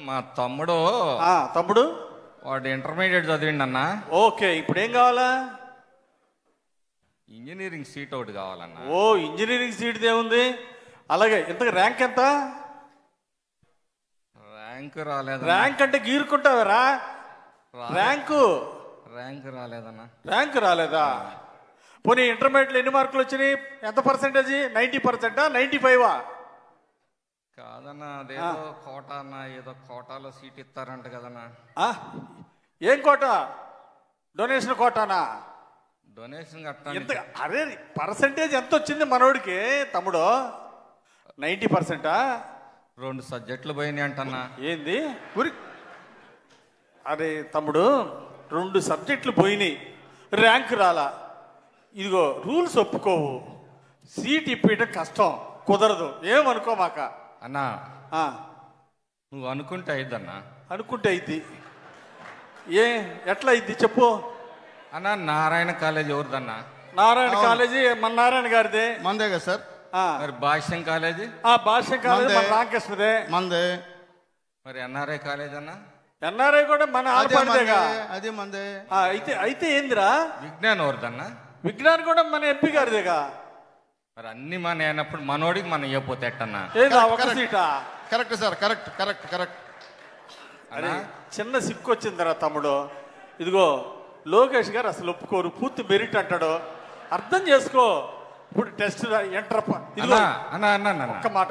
మా తమ్ముడు తమ్ముడు వాడు ఇంటర్మీడియట్ చదివిండి అన్న. ఓకే, ఇప్పుడు ఏం కావాలా? ఇంజనీరింగ్ సీట్ ఒకటి కావాలన్న. ఓ, ఇంజనీరింగ్ సీట్ ఏముంది? అలాగే ఇంతకు ర్యాంక్ ఎంత? ర్యాంక్ రాలేదు. ర్యాంక్ అంటే గీరుకుంటావరా? ర్యాంకు రాలేదన్న. ర్యాంక్ రాలేదా? పోనీ ఇంటర్మీడియట్లో ఎన్ని మార్కులు వచ్చినాయి? ఎంత పర్సెంటేజ్? 90%, 95? కాదన్నా, అదేదో కోటా అన్న, ఏదో కోటాలో సీట్ ఇస్తారంట కదన్నా. ఏం కోట? డొనేషన్ కోటానా? డొనేషన్ కట్టాలి. ఎంత? అరే, పర్సెంటేజ్ ఎంత వచ్చింది మనోడికి తమ్ముడు? 90%? 2 సబ్జెక్టులు పోయినాయి అంటన్నా. ఏంది? అరే తమ్ముడు, 2 సబ్జెక్టులు పోయినాయి, ర్యాంక్ రాలా. ఇదిగో రూల్స్ ఒప్పుకోవు, సీట్ ఇప్పేయటం కష్టం, కుదరదు, ఏమనుకోమాక అన్నా. నువ్వు అనుకుంటే అయిద్దన్నా. అనుకుంటే అయింది. ఎట్లా అయింది చెప్పు అన్నా. నారాయణ కాలేజ్ ఎవరిదన్నా? నారాయణ కాలేజీ మన నారాయణ గారిదే. మందే కదా సార్. మరి భాష్యం కాలేజీ? భాష్యం కాలేజీ మన రామకృష్ణదే. మందే. మరి ఎన్ఆర్ఐ కాలేజ్ అన్నా? ఎన్ఆర్ఐ కూడా మన ఆడపడిదేగా. అదే మందే. అయితే ఏందిరా? విజ్ఞానం ఎవరిదన్నా? విజ్ఞానం కూడా మన ఎంపీ గారిదేగా. మరి అన్ని మన అయినప్పుడు మనోడికి మనం ఇవ్వపోతే ఎట్టన్నా? ఏదా ఒక సీటా? Correct sir, correct correct correct. అరే చిన్న సిక్కు వచ్చిందిరా తమ్ముడు. ఇదిగో లోకేష్ గారు అసలు ఒప్పుకోరు, పూర్తి మెరిట్ అంటాడు. అర్థం చేసుకో. ఇప్పుడు టెస్ట్ ఎంటర్.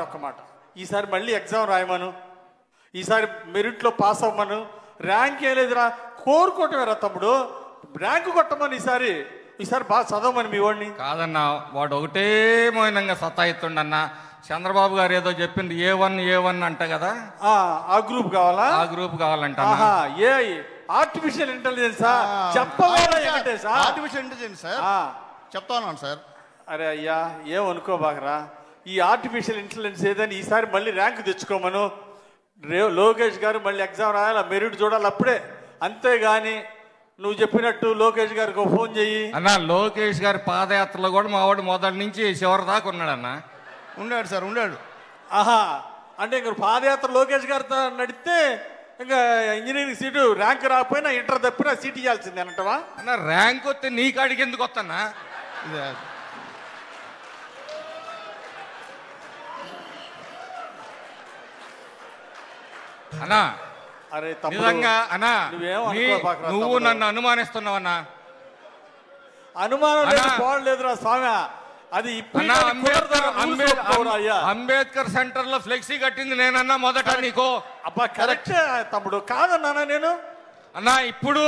ఒక్క మాట, ఈసారి మళ్ళీ ఎగ్జామ్ రాయమను, ఈసారి మెరిట్లో పాస్ అవ్వమను. ర్యాంక్ ఏం లేదురా, కోరుకోవటమేరా తమ్ముడు. ర్యాంకు కొట్టమని ఈసారి బాగా చదవమని మీ వాడిని. కాదన్నా, వాడు ఒకటే మౌనంగా సతాయిస్తుండన్నా. చంద్రబాబు గారు ఏదో చెప్పింది A1 అంట కదా. ఆ గ్రూప్ కావాలా? ఆ గ్రూప్ కావాలంట. ఏ ఆర్టిఫిషియల్ ఇంటెలిజెన్సా? చెప్పవాలంటే ఆర్టిఫిషియల్ ఇంటెలిజెన్స్ సార్ చెప్తా ఉన్నాను సార్. అరే అయ్యా, ఏమనుకోబాకరా. ఈ ఆర్టిఫిషియల్ ఇంటెలిజెన్స్ ఏదని ఈసారి మళ్ళీ ర్యాంక్ తెచ్చుకోమను. లోకేష్ గారు మళ్ళీ ఎగ్జామ్ రాయాలి, మెరిట్ చూడాలి అప్పుడే. అంతేగాని నువ్వు చెప్పినట్టు లోకేష్ గారికి ఫోన్ చెయ్యి అన్నా. లోకేష్ గారి పాదయాత్రలో కూడా మా వాడు మొదటి నుంచి చివరి దాకా ఉన్నాడన్నా. ఉన్నాడు సార్, ఉన్నాడు. అంటే ఇంక పాదయాత్ర లోకేష్ గారితో నడిస్తే ఇంకా ఇంజనీరింగ్ సీటు ర్యాంక్ రాకపోయినా ఇంటర్ తప్పినా సీట్ ఇవ్వాల్సిందే అంటవా? అన్న, ర్యాంక్ వస్తే నీ కాడికి ఎందుకు వస్తానా? అన్నా, అరే నిజంగా అన్నా, నువ్వు నన్ను అనుమానిస్తున్నావన్నా. అనుమానం పోవట్లేదురా స్వామి. అది అంబేద్కర్ సెంటర్ లో ఫ్లెక్సీ కట్టింది నేనన్నా మొదట నీకు. అబ్బా కరెక్ట్ తమ్ముడు, కాదన్నా నేను. అన్నా ఇప్పుడు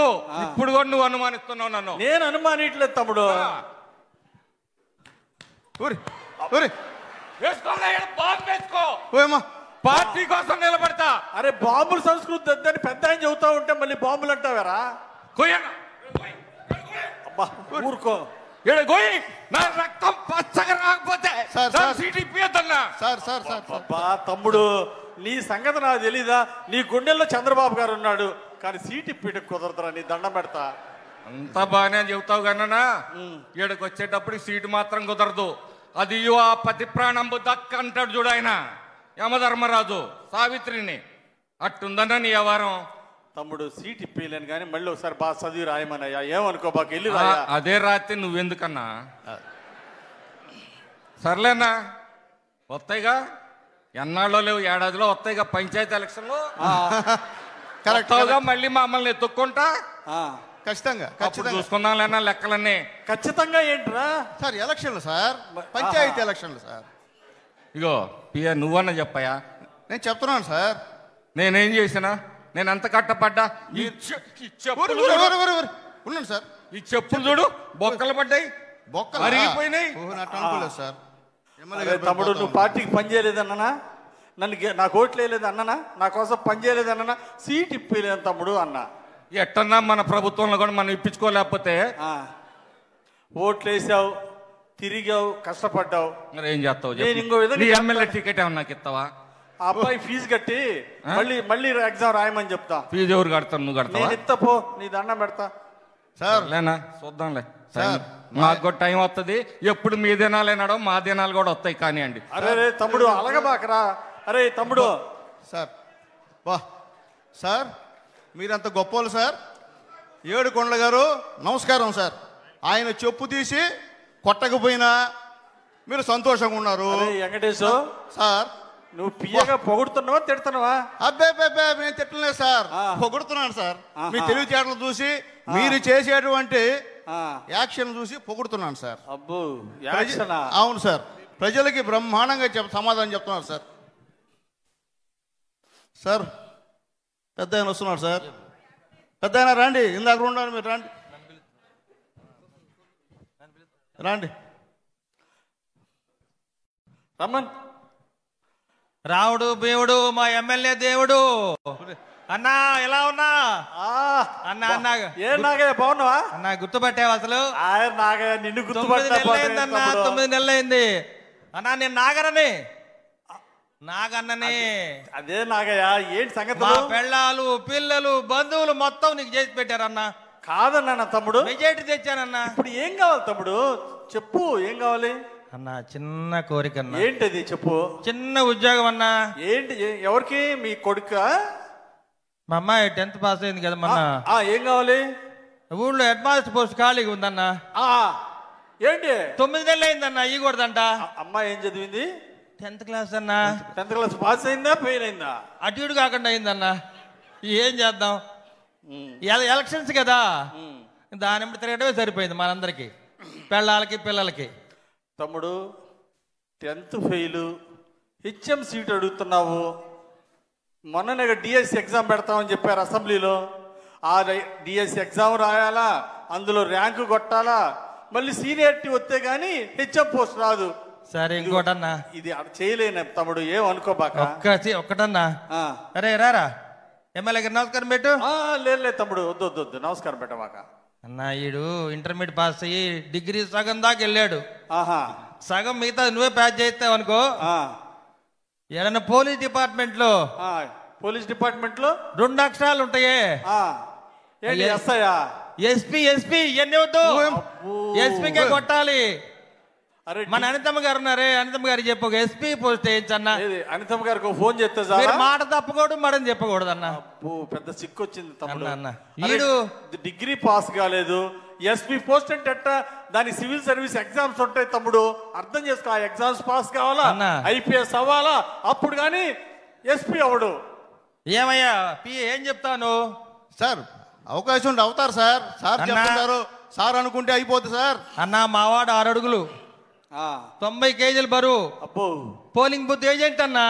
కూడా నువ్వు అనుమానిస్తున్నావు నన్ను. నేను అనుమానిట్లేదు తమ్ముడు. పార్టీ కోసం నిలబడతా. అరే బాంబుల సంస్కృతి వద్దని పెద్ద ఆయన చెబుతా ఉంటే మళ్ళీ బాంబులు అంటావారా? అబ్బా ఊరుకో. నా రక్తం పచ్చగా రాకపోతే తమ్ముడు, నీ సంగతి నాకు తెలీదా? నీ గుండెల్లో చంద్రబాబు గారు ఉన్నాడు, కానీ సీట్ ఇప్పటికి కుదరదురా. నీ దండం పెడతా. అంత బాగానే చెబుతావు కన్నా, ఈడకి వచ్చేటప్పుడు సీటు మాత్రం కుదరదు. అది ఆ పతి ప్రాణంబు దక్క అంటాడు చూడు ఆయన యమధర్మరాజు సావిత్రిని. అట్టుందన్నా నీ వ్యవహారం. తమ్ముడు సీట్ ఇప్పలేను కానీ మళ్ళీ ఒకసారి బాగా చదివి రాయమనయ్యా. ఏమనుకో బాగా వెళ్ళి రాయా. అదే రాత్రి నువ్వెందుకన్నా? సర్లేనా, వస్తాయిగా, ఎన్నాళ్ళో లేవు, ఏడాదిలో వస్తాయిగా పంచాయతీ ఎలక్షన్లు. కరెక్ట్గా మళ్ళీ మమ్మల్ని ఎత్తుక్కుంటా. ఖచ్చితంగా చూసుకుందాం లేనా లెక్కలన్నీ. ఖచ్చితంగా ఏంట్రా సార్? ఎలక్షన్లు సార్, పంచాయతీ ఎలక్షన్లు సార్. ఇగో పియ, నువ్వన్నా చెప్పయా. నేను చెప్తున్నాను సార్. నేనేం చేసినా? నేను ఎంత కట్టపడ్డా? ఉన్నాను సార్. ఈ చెప్పులు చూడు, బొక్కలు పడ్డాయి, బొక్కలు అరిగిపోయినాయి సార్. తమ్ముడు, నువ్వు పార్టీకి పని చేయలేదన్నా, నాకు ఓట్లు వేయలేదు అన్ననా, నా కోసం పని చేయలేదు అన్ననా, సీట్ ఇప్పలేదు తమ్ముడు అన్నా. ఎట్టన్నా మన ప్రభుత్వంలో కూడా మనం ఇప్పించుకోలేకపోతే ఓట్లు వేసావు, తిరిగావు, కష్టపడ్డావు, మరి ఏం చేస్తావు? నేను ఇంకో విధంగా ఎమ్మెల్యే టికెట్ ఏమన్నా నాకు ఇస్తావా? ఆ అబ్బాయి ఫీజు కట్టి మళ్ళీ ఎగ్జామ్ రాయమని చెప్తా. ఫీజు ఎవరు కడతాను? నువ్వు కడతావా? నేను ఇస్తా పో, నీ దండం పెడతా సార్. లేనా చూద్దాంలే సార్, మాకు కూడా టైం వస్తుంది. ఎప్పుడు మీ దినాలు ఏనాడో మా దినాలు కూడా వస్తాయి కానివ్వండి. అరే తమ్ముడు అలగబాకరా. అరే తమ్ముడు సార్, వా సార్ మీరంత గొప్పోళ్ళు సార్. ఏడుకొండల గారు నమస్కారం సార్. ఆయన చెప్పు తీసి కొట్టకపోయినా మీరు సంతోషంగా ఉన్నారు. వెంకటేశు సార్ నువ్వు పియ్యగా పొగుడుతున్నావా తిడుతున్నావా? అబ్బే నేను తిట్టలేదు సార్, పొగుడుతున్నాను సార్. మీ తెలివితేటలు చూసి మీరు చేసేటువంటి యాక్షన్ చూసి పొగుడుతున్నాను సార్. అబ్బో యాక్షన్. అవును సార్, ప్రజలకి బ్రహ్మాండంగా సమాధానం చెప్తున్నారు సార్. సార్ పెద్ద ఆయన వస్తున్నారు సార్. పెద్ద ఆయన రండి, ఇందాక ఉండాలి మీరు రండి రండి. రమ్మన్. రావుడు దేవుడు మా ఎమ్మెల్యే దేవుడు. అన్నా ఎలా ఉన్నా? అన్నా అన్నా ఏ నాగయ్య బాగున్నావా? అన్నా గుర్తుపట్టావు అసలు? నాగయ్య నిన్ను 9 నెలలైందన్నా, 9 నెలలైంది అన్నా. నేను నాగన్నని. అదే నాగయ్య ఏంటి సంగతి? మా పెళ్ళాలు పిల్లలు బంధువులు మొత్తం నీకు చేసి పెట్టారన్నా. కాదన్నా తమ్ముడు, మెజారిటీ తెచ్చానన్నా. ఇప్పుడు ఏం కావాలి తమ్ముడు? చెప్పు ఏం కావాలి అన్నా? చిన్న కోరిక అన్నా. ఏంటది చెప్పు. చిన్న ఉద్యోగం అన్నా. ఏంటి? ఎవరికి? మీ కొడుక? మా అమ్మాయి 10th పాస్ అయింది కదా మొన్న. ఏం కావాలి? ఊళ్ళో హెడ్ మాస్టర్ పోస్ట్ ఖాళీగా ఉందన్నా. ఏంటి 9 నెలలు అయిందన్నా. ఇవ్వకూడదంట. అమ్మాయి ఏం చదివింది? 10th క్లాస్ అన్నా. 10th క్లాస్ పాస్ అయిందా ఫెయిల్ అయిందా? అటు ఇటు కాకుండా అయిందన్నా. ఏం చేద్దాం, ఎలక్షన్స్ కదా, దాని తిరగటమే సరిపోయింది మనందరికి, పెళ్ళాలకి పిల్లలకి. తమ్ముడు 10th ఫెయిల్, హెచ్ఎం సీట్ అడుగుతున్నావు. మొన్ననే డిఎస్సి ఎగ్జామ్ పెడతామని చెప్పారు అసెంబ్లీలో. ఆ డిఎస్సి ఎగ్జామ్ రాయాలా, అందులో ర్యాంకు కొట్టాలా, మళ్ళీ సీనియారిటీ వస్తే గానీ హెచ్ఎం పోస్ట్ రాదు. సరే ఇంకోటన్నా, ఇది చేయలేను తమ్ముడు, ఏం అనుకోబాక. ఒక్కటన్నా. అరే రారా ఎమ్మెల్యే గారు నమస్కారం పెట్టు. లేదు తమ్ముడు, వద్దు నమస్కారం పెట్టమాక. అన్నా ఈడు ఇంటర్మీడియట్ పాస్ అయ్యి డిగ్రీ సగం దాకా వెళ్ళాడు. సగం మిగతా నువ్వే ప్యాచ్ చేస్తావు అనుకో. ఏదైనా పోలీస్ డిపార్ట్మెంట్ లో 2 అక్షరాలు ఉంటాయే, ఎస్పీ ఇవన్నీ వద్దు, ఎస్పీకే కొట్టాలి. మన అనితమ్మ గారు ఉన్నారే, అనితమ్మ గారికి చెప్పు ఎస్పీ పోస్ట్ వేయించన్నా. అనితమ్మ గారికి ఫోన్ చేస్తే మాట తప్పకూడదు మడని చెప్పకూడదు అన్న. పెద్ద సిక్కు వచ్చింది తమ్ముడు. ఈడు డిగ్రీ పాస్ కాలేదు, ఎస్పీ పోస్ట్ అంటే దాని సివిల్ సర్వీస్ ఎగ్జామ్స్ ఉంటాయి తమ్ముడు, అర్థం చేసుకో. ఆ ఎగ్జామ్స్ పాస్ కావాలా, ఐపీఎస్ అవ్వాలా, అప్పుడు కానీ ఎస్పీ అవడు. ఏమయ్యా ఏం చెప్తాను సార్? అవకాశం ఉంటే అవుతారు సార్. సార్ చెప్తారు, సార్ అనుకుంటే అయిపోతుంది సార్. అన్నా మావాడు 6 అడుగులు 90 కేజీలు బరువు. అబ్బో పోలింగ్ బూత్ ఏజెంట్ అన్నా.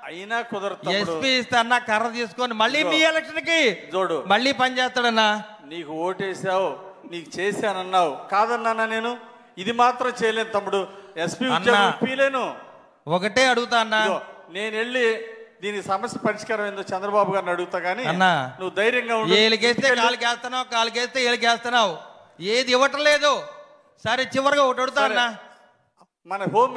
అయినా కుదరదు. ఎస్పీ ఇస్తే అన్న కర్ర తీసుకొని మళ్ళీ మీ ఎలక్షన్ కి చూడు మళ్ళీ పని చేస్తాడన్నా. నీకు ఓటేసావు, నీకు చేశానన్నావు, కాదన్నా నేను ఇది మాత్రం చేయలేను తమ్ముడు. ఎస్పీ ఉద్యోగం ఒకటే అడుగుతా అన్నా, నేను వెళ్ళి దీని సమస్య పరిష్కారం ఏందో చంద్రబాబు గారిని అడుగుతా గానీ నువ్వు ధైర్యంగా ఉండు. ఏలికేస్తే కాలుకేస్తున్నావు, కాలుకేస్తే ఏలికేస్తున్నావు, ఏది ఇవ్వటం లేదు. సరే చివరిగా ఒకటి అడుగుతా అన్నా, మన హోమ్